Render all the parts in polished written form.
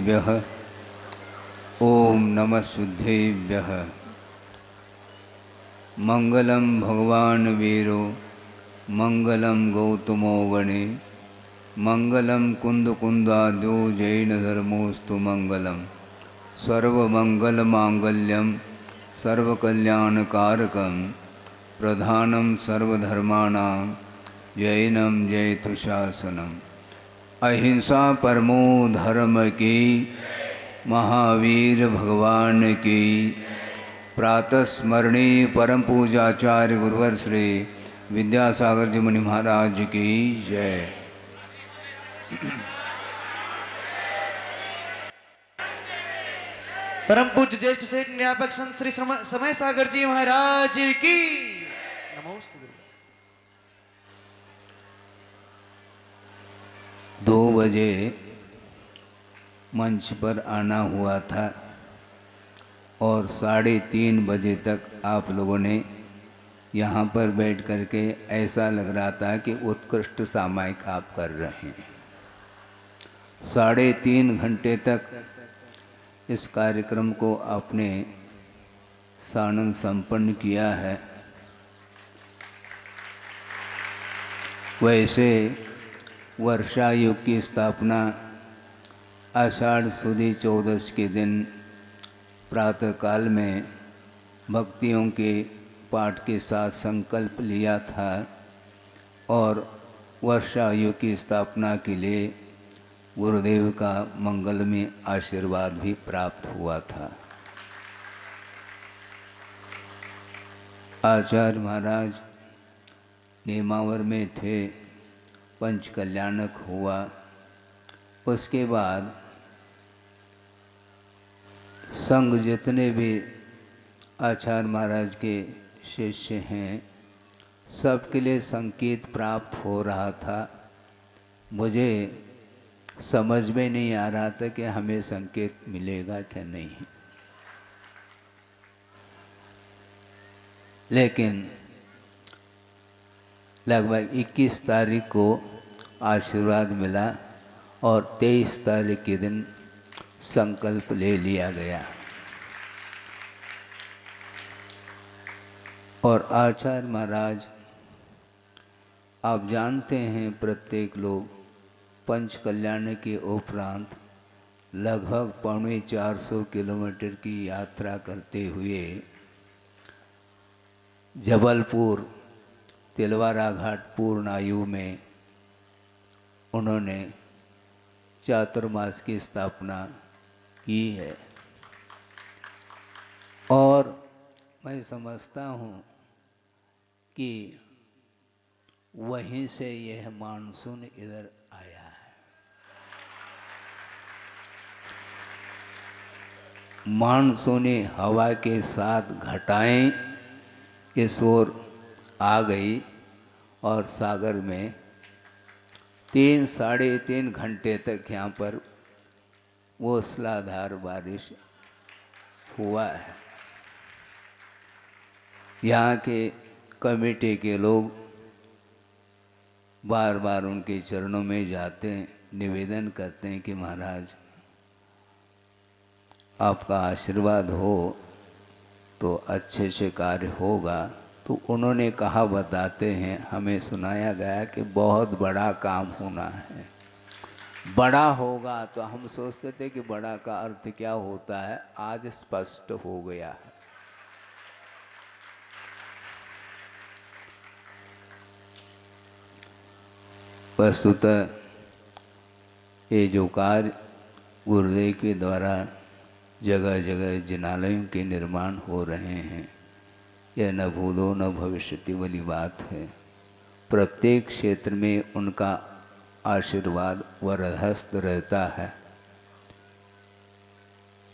शुद्धेभ्यः ओम नमः शुद्धेभ्यः। मंगलम भगवान वीरो मंगलम गौतमो गणे मंगलम कुंदकुंदाद्यो जैन धर्मोस्तु मंगलम सर्वमंगलमांगल्यम सर्वकल्याणकारकम प्रधानम सर्वधर्माणां जैनम जयतु शासनम। अहिंसा परमो धर्म की महावीर भगवान की प्रातः स्मरणीय परम पूजाचार्य गुरुवर श्री विद्यासागर जी मुनि महाराज की जय। परम पूज्य ज्येष्ठ सेठ न्यापक संत श्री समय सागर जी महाराज की नमोस्तु। 2 बजे मंच पर आना हुआ था और 3:30 बजे तक आप लोगों ने यहाँ पर बैठ करके ऐसा लग रहा था कि उत्कृष्ट सामायिक आप कर रहे हैं। 3.5 घंटे तक इस कार्यक्रम को आपने सानंद संपन्न किया है। वैसे वर्षा युग की स्थापना आषाढ़ सुदी 14 के दिन प्रातःकाल में भक्तियों के पाठ के साथ संकल्प लिया था और वर्षा युग की स्थापना के लिए गुरुदेव का मंगलमय आशीर्वाद भी प्राप्त हुआ था। आचार्य महाराज नेमावर में थे, पंच कल्याणक हुआ। उसके बाद संघ जितने भी आचार्य महाराज के शिष्य हैं सबके लिए संकेत प्राप्त हो रहा था। मुझे समझ में नहीं आ रहा था कि हमें संकेत मिलेगा क्या नहीं, लेकिन लगभग 21 तारीख को आशीर्वाद मिला और 23 तारीख के दिन संकल्प ले लिया गया। और आचार्य महाराज आप जानते हैं, प्रत्येक लोग पंच कल्याण के उपरांत लगभग 450 किलोमीटर की यात्रा करते हुए जबलपुर तिलवारा घाट पूर्ण आयु में उन्होंने चातुर्मास की स्थापना की है। और मैं समझता हूँ कि वहीं से यह मानसून इधर आया है। मानसूनी हवा के साथ घटाएं इस ओर आ गई और सागर में 3-3.5 घंटे तक यहाँ पर मूसलाधार बारिश हुआ है। यहाँ के कमेटी के लोग बार बार उनके चरणों में जाते हैं, निवेदन करते हैं कि महाराज आपका आशीर्वाद हो तो अच्छे से कार्य होगा। तो उन्होंने कहा, बताते हैं, हमें सुनाया गया कि बहुत बड़ा काम होना है, बड़ा होगा। तो हम सोचते थे कि बड़ा का अर्थ क्या होता है, आज स्पष्ट हो गया है। वस्तुतः ये जो कार्य गुरुदेव के द्वारा जगह जगह जिनालयों के निर्माण हो रहे हैं, यह न भूतो न भविष्यति वाली बात है। प्रत्येक क्षेत्र में उनका आशीर्वाद वरदहस्त रहता है।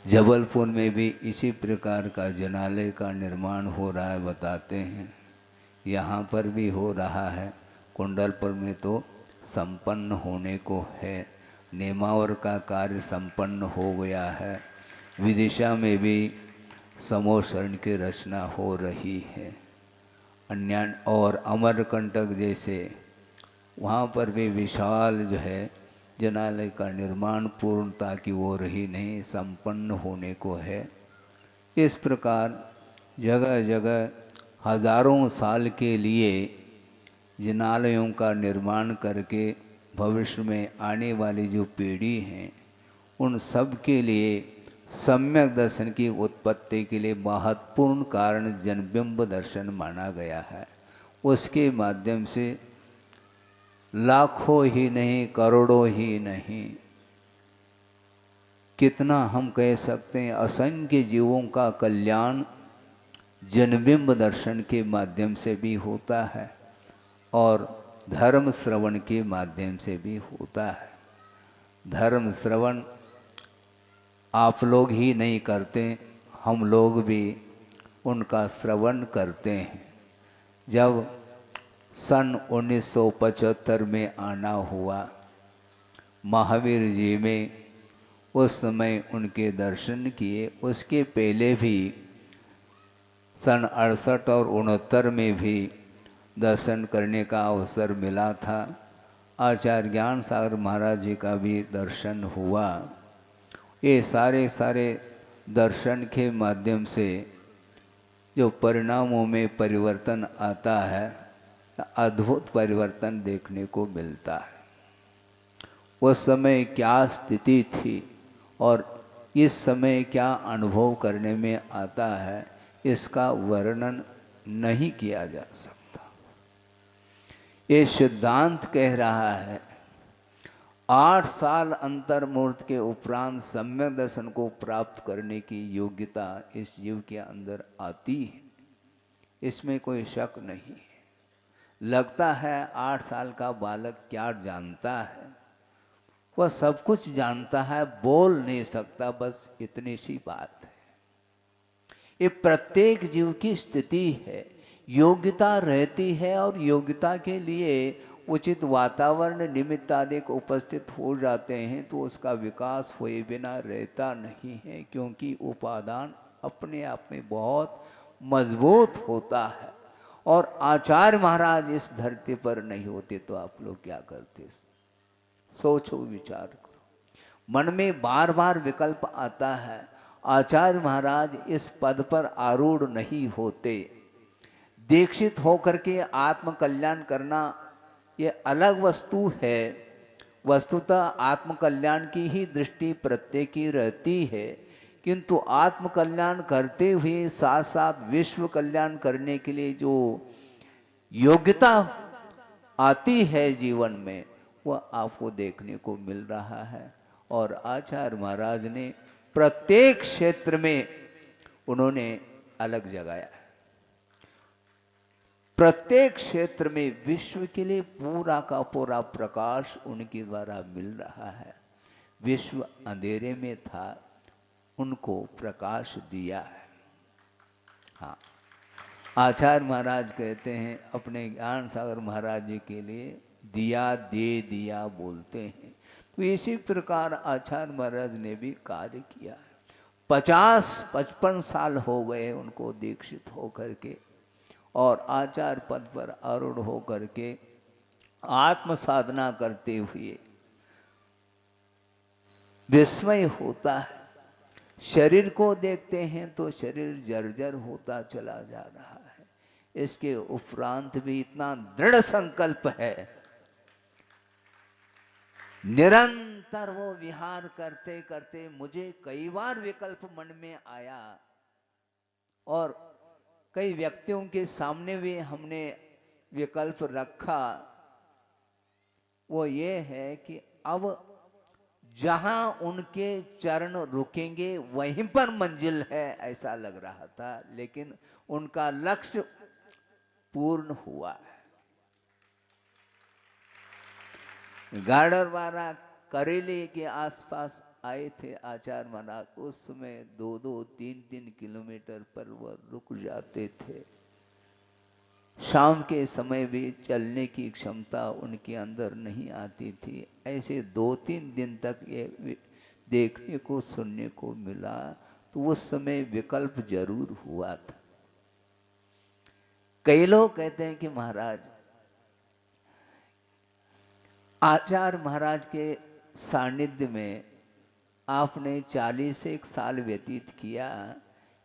जबलपुर में भी इसी प्रकार का जिनालय का निर्माण हो रहा है, बताते हैं। यहाँ पर भी हो रहा है। कुंडलपुर में तो संपन्न होने को है। नेमावर का कार्य संपन्न हो गया है। विदिशा में भी समोशरण की रचना हो रही है। अन्य और अमरकंटक जैसे वहाँ पर भी विशाल जो है जिनालय का निर्माण पूर्णता की ओर ही नहीं संपन्न होने को है। इस प्रकार जगह जगह हजारों साल के लिए जिनालयों का निर्माण करके भविष्य में आने वाली जो पीढ़ी हैं उन सब के लिए सम्यक दर्शन की उत्पत्ति के लिए महत्वपूर्ण कारण जनबिंब दर्शन माना गया है। उसके माध्यम से लाखों ही नहीं करोड़ों ही नहीं, कितना हम कह सकते हैं असंख्य जीवों का कल्याण जनबिंब दर्शन के माध्यम से भी होता है और धर्म श्रवण के माध्यम से भी होता है। धर्म श्रवण आप लोग ही नहीं करते, हम लोग भी उनका श्रवण करते हैं। जब सन 1975 में आना हुआ महावीर जी में, उस समय उनके दर्शन किए। उसके पहले भी सन 68 और 69 में भी दर्शन करने का अवसर मिला था। आचार्य ज्ञान सागर महाराज जी का भी दर्शन हुआ। ये सारे दर्शन के माध्यम से जो परिणामों में परिवर्तन आता है, अद्भुत परिवर्तन देखने को मिलता है। उस समय क्या स्थिति थी और इस समय क्या अनुभव करने में आता है, इसका वर्णन नहीं किया जा सकता। ये सिद्धांत कह रहा है 8 साल अंतर्मूर्त के उपरांत सम्यक दर्शन को प्राप्त करने की योग्यता इस जीव के अंदर आती है, इसमें कोई शक नहीं है। लगता है 8 साल का बालक क्या जानता है, वह सब कुछ जानता है, बोल नहीं सकता, बस इतनी सी बात है। ये प्रत्येक जीव की स्थिति है। योग्यता रहती है और योग्यता के लिए उचित वातावरण निमित्त आदि उपस्थित हो जाते हैं तो उसका विकास हुए बिना रहता नहीं है, क्योंकि उपादान अपने आप में बहुत मजबूत होता है। और आचार्य महाराज इस धरती पर नहीं होते तो आप लोग क्या करते? सोचो, विचार करो। मन में बार बार विकल्प आता है, आचार्य महाराज इस पद पर आरूढ़ नहीं होते। दीक्षित होकर के आत्म कल्याण करना ये अलग वस्तु है। वस्तुतः आत्म कल्याण की ही दृष्टि प्रत्येक की रहती है, किंतु आत्म कल्याण करते हुए साथ साथ विश्व कल्याण करने के लिए जो योग्यता आती है जीवन में, वह आपको देखने को मिल रहा है। और आचार्य महाराज ने प्रत्येक क्षेत्र में उन्होंने अलग जगाया है। प्रत्येक क्षेत्र में विश्व के लिए पूरा का पूरा प्रकाश उनके द्वारा मिल रहा है। विश्व अंधेरे में था, उनको प्रकाश दिया है। हाँ, आचार्य महाराज कहते हैं अपने ज्ञान सागर महाराज जी के लिए दिया दे दिया बोलते हैं। तो इसी प्रकार आचार्य महाराज ने भी कार्य किया है। 50-55 साल हो गए उनको दीक्षित होकर के और आचार्य पद पर आरूढ़ होकर के आत्म साधना करते हुए विस्मय होता है। शरीर को देखते हैं तो शरीर जर्जर होता चला जा रहा है। इसके उपरांत भी इतना दृढ़ संकल्प है, निरंतर वो विहार करते करते मुझे कई बार विकल्प मन में आया और कई व्यक्तियों के सामने भी हमने विकल्प रखा। वो ये है कि अब जहां उनके चरण रुकेंगे वहीं पर मंजिल है, ऐसा लग रहा था, लेकिन उनका लक्ष्य पूर्ण हुआ है। गाडरवारा करेली के आसपास आए थे आचार्य महाराज। उस समय 2-2, 3-3 किलोमीटर पर वह रुक जाते थे। शाम के समय भी चलने की क्षमता उनके अंदर नहीं आती थी। ऐसे 2-3 दिन तक ये देखने को सुनने को मिला। तो उस समय विकल्प जरूर हुआ था। कई लोग कहते हैं कि महाराज आचार्य महाराज के सानिध्य में आपने 41 साल व्यतीत किया,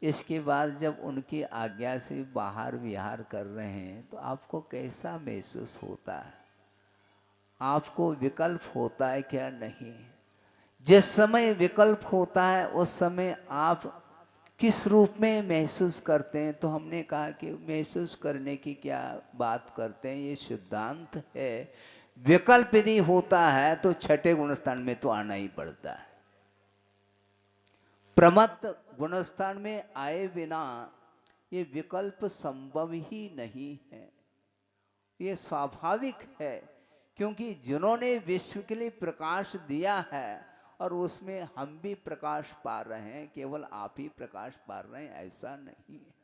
इसके बाद जब उनकी आज्ञा से बाहर विहार कर रहे हैं तो आपको कैसा महसूस होता है? आपको विकल्प होता है क्या? नहीं। जिस समय विकल्प होता है उस समय आप किस रूप में महसूस करते हैं? तो हमने कहा कि महसूस करने की क्या बात करते हैं, ये सिद्धांत है। विकल्प यदि होता है तो छठे गुणस्थान में तो आना ही पड़ता है। प्रमत्त गुणस्थान में आए बिना ये विकल्प संभव ही नहीं है। ये स्वाभाविक है, क्योंकि जिन्होंने विश्व के लिए प्रकाश दिया है और उसमें हम भी प्रकाश पा रहे हैं, केवल आप ही प्रकाश पा रहे हैं ऐसा नहीं है।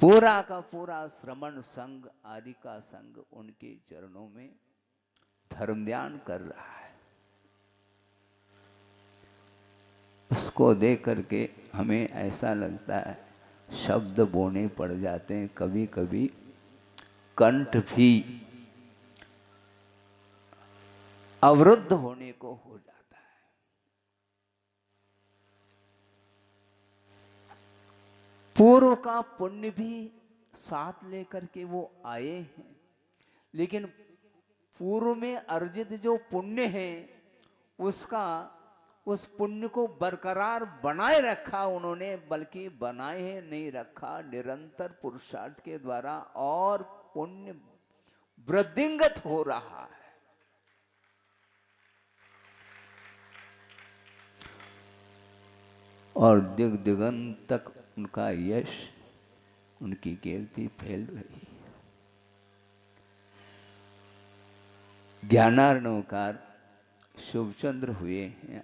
पूरा का पूरा श्रमण संघ, आदि का संघ उनके चरणों में धर्म ध्यान कर रहा है। उसको देख करके हमें ऐसा लगता है शब्द बोने पड़ जाते हैं, कभी कभी कंठ भी अवरुद्ध होने को हो जाता है। पूर्व का पुण्य भी साथ लेकर के वो आए हैं, लेकिन पूर्व में अर्जित जो पुण्य है उसका, उस पुण्य को बरकरार बनाए रखा उन्होंने, बल्कि बनाए है नहीं रखा, निरंतर पुरुषार्थ के द्वारा और पुण्य वृद्धिंगत हो रहा है। और दिग दिगंत तक उनका यश, उनकी कीर्ति फैल रही है। ज्ञानार्णवकार शुभचंद्र हुए हैं।